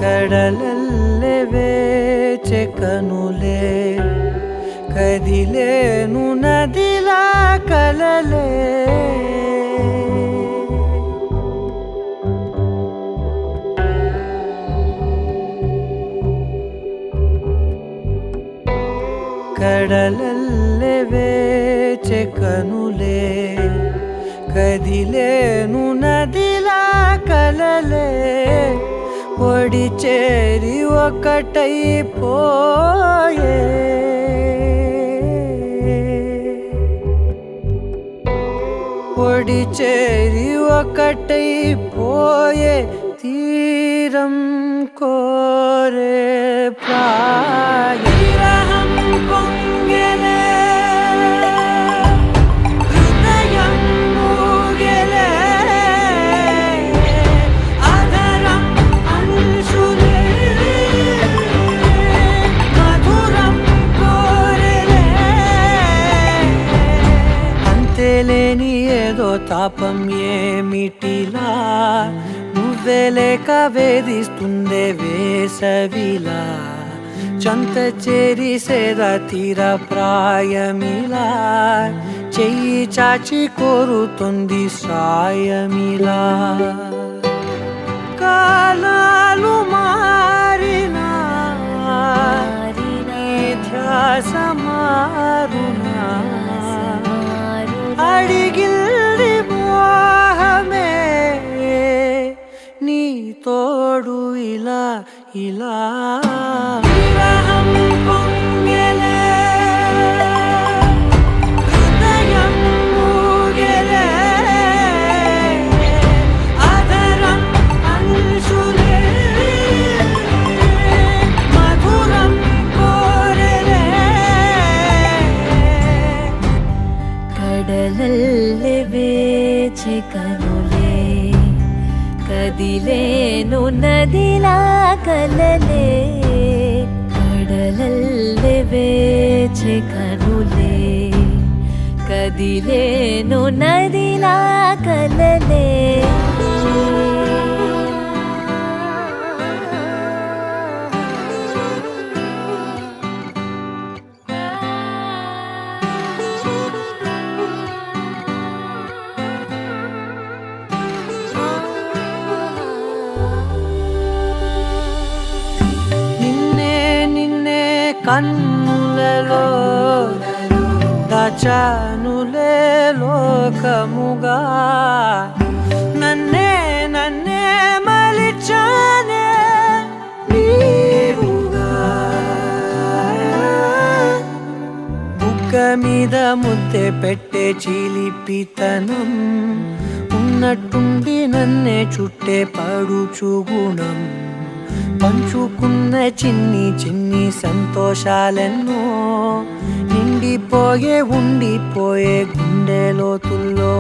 కడలల్లె వేచె కనులే కదిలేను నదిలా కలలే కడలల్లె వేచె కనులే కదిలేను నదిలా కలలే ఒడి చేరి ఒకటైపోయే ఒడి చేరి ఒకటైపోయే తీరం కోరే ప్రాయం పొంగెలే హృదయం మూగెలే అధరం అంశులే మధురం కోరెలే అంతేలేని ఏదో తాపం ఏమిటిలా నువ్వే లేక వేధిస్తుందే వేసవిలా చంత చేరి సేద తీర ప్రాయమిలా చెయ్యి చాచి కోరుతుంది సాయమిలా కాలాలు మారినా ధ్యాస మారునా అడిగిల్ది మోహమే నీ తోడు ఇలా ఇలా విరహం పొంగెలే హృదయం మూగెలే అధరం అంశులే మధురం కోరెలే కడలల్లె వేచె కనులే కదిలేను నదిలా కలలే కడలల్లె వేచె కనులే కదిలేను నదిలా కలలే కన్నులలో దాచానులే లోకముగా నన్నే నన్నే మలిచానే నీవుగా బుగ్గ మీద ముద్దె పెట్టే చిలిపితనం ఉన్నట్టుండి నన్నే చుట్టే పడుచు గుణం పంచుకున్న చిన్ని చిన్ని సంతోషాలెన్నో నిండిపోయే ఉండిపోయే గుండె లోతుల్లో